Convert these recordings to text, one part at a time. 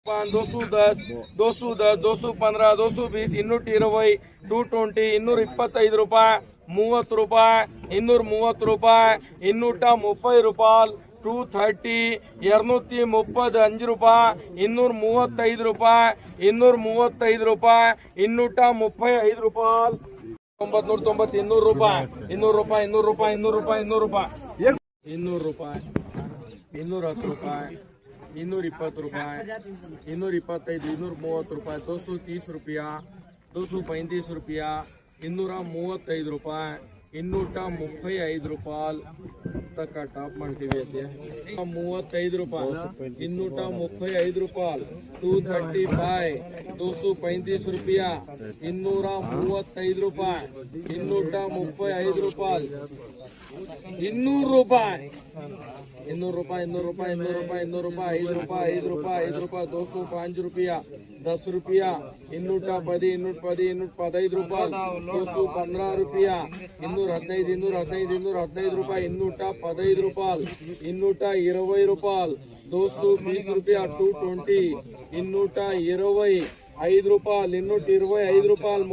210, 210, 215, 220, 220, 220, 225 ರೂಪಾಯಿ, 30 ರೂಪಾಯಿ, 230 ರೂಪಾಯಿ, 230 ರೂಪಾಯಿ, 230, 235 ರೂಪಾಯಿ, 235 ರೂಪಾಯಿ, 235 ರೂಪಾಯಿ, 235 ರೂಪಾಯಿ, 990, 200 ರೂಪಾಯಿ, 200 ರೂಪಾಯಿ, 200 ರೂಪಾಯಿ, 200 ರೂಪಾಯಿ, 200 ರೂಪಾಯಿ, 200 ರೂಪಾಯಿ, 210 ರೂಪಾಯಿ, 220 ರೂಪಾಯಿ, 225, 230 ರೂಪಾಯಿ, 230 ರೂಪಾಯಿ, 235 ರೂಪಾಯಿ, 235 ರೂಪಾಯಿ, 235 ರೂಪಾಯಿ ತಕ್ಕ ಟಾಪ್ ಮಾಡ್ತೀವಿ ಐತೆ 35 ರೂಪಾಯಿ, 235 ರೂಪಾಯಿ, 235, 235 ರೂಪಾಯಿ, 235 ರೂಪಾಯಿ, 235 ರೂಪಾಯಿ, 200 ರೂಪಾಯಿ, 200 ರೂಪಾಯಿ, 200 ರೂಪಾಯಿ, 200 ರೂಪಾಯಿ, 200 ರೂಪಾಯಿ, 5 ರೂಪಾಯಿ, 5 ರೂಪಾಯಿ, 5 ರೂಪಾಯಿ, 205 ರೂಪಾಯಿ, 10 ರೂಪಾಯಿ, 210, 210, 215 ರೂಪಾಯಿ, 215 ರೂಪಾಯಿ, 215, 215, 215 ರೂಪಾಯಿ, 215 ರೂಪಾಯಿ, 220 ರೂಪಾಯಿ, 220 ರೂಪಾಯಿ, 220, 220, 5 ರೂಪಾಯಿ, 225 ರೂಪಾಯಿ, 30 ರೂಪಾಯಿ,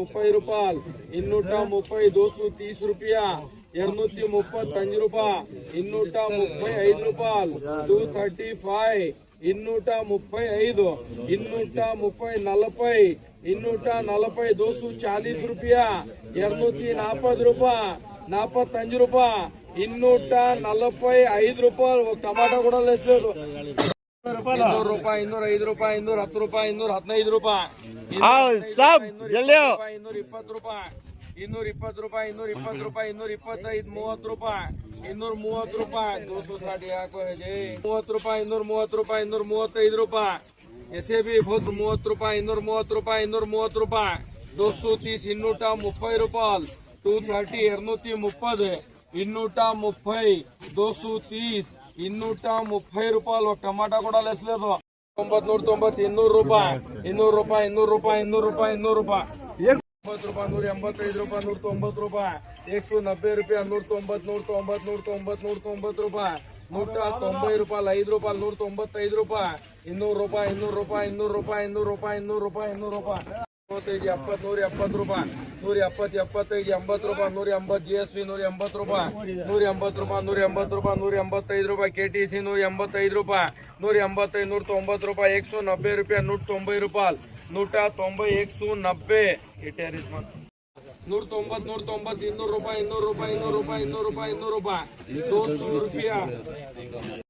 230, 230 ರೂಪಾಯಿ, 235 ರೂಪಾಯಿ, 235 ರೂಪಾಯಿ, 235, 235, 240, 240, 240 ರೂಪಾಯಿ, 240 ರೂಪಾಯಿ, 45 ರೂಪಾಯಿ, 245 ರೂಪಾಯಿ. ಟಮಾಟೋ ಕೂಡ ಲೆಸ್ಬೇಕು 200 ರೂಪಾಯಿ, 205 ರೂಪಾಯಿ, 210 ರೂಪಾಯಿ, 215 ರೂಪಾಯಿ, 220 ರೂಪಾಯಿ, 220 ರೂಪಾಯಿ, 220 ರೂಪಾಯಿ, 225, 30 ರೂಪಾಯಿ, 230 ರೂಪಾಯಿ, 260 ಯಾಕೋ ಇದೆ 30 ರೂಪಾಯಿ, 230 ರೂಪಾಯಿ, 235 ರೂಪಾಯಿ, ಎಸೆ ಬಿ बहुत 30 ರೂಪಾಯಿ, 230 ರೂಪಾಯಿ, 230 ರೂಪಾಯಿ, 230, 230 ರೂಪಾಯಿ, 230, 230, 230, 230, 230 ರೂಪಾಯಿ. ಟಮಾಟಾ ಕೂಡ ಲೆಸ್లేదు 990, 200 ರೂಪಾಯಿ, 200 ರೂಪಾಯಿ, 200 ರೂಪಾಯಿ, 200 ರೂಪಾಯಿ, 200 ರೂಪಾಯಿ, 90 ರೂಪಾಯಿ, 185 ರೂಪಾಯಿ, 190 ರೂಪಾಯಿ, 190 ರೂಪಾಯಿ, 190, 190, 190 ರೂಪಾಯಿ, 190 ರೂಪಾಯಿ, 5 ರೂಪಾಯಿ, 195 ರೂಪಾಯಿ, 200 ರೂಪಾಯಿ, 200 ರೂಪಾಯಿ, 200 ರೂಪಾಯಿ, 200 ರೂಪಾಯಿ, 200 ರೂಪಾಯಿ, 200 ರೂಪಾಯಿ, 70, 170 ರೂಪಾಯಿ, 170, 75, 80 ರೂಪಾಯಿ, 180 GSV, 180 ರೂಪಾಯಿ, 180 ರೂಪಾಯಿ, 180 ರೂಪಾಯಿ, 185 ರೂಪಾಯಿ, KTC 185 ರೂಪಾಯಿ, 185, 190 ರೂಪಾಯಿ, 190 ರೂಪಾಯಿ, 190 ರೂಪಾಯಿ, 190, 190, 190, 200 ರೂಪಾಯಿ, 200 ರೂಪಾಯಿ, 200 ರೂಪಾಯಿ, 200 ರೂಪಾಯಿ, 200 ರೂಪಾಯಿ, 200 ರೂಪಾಯಿ.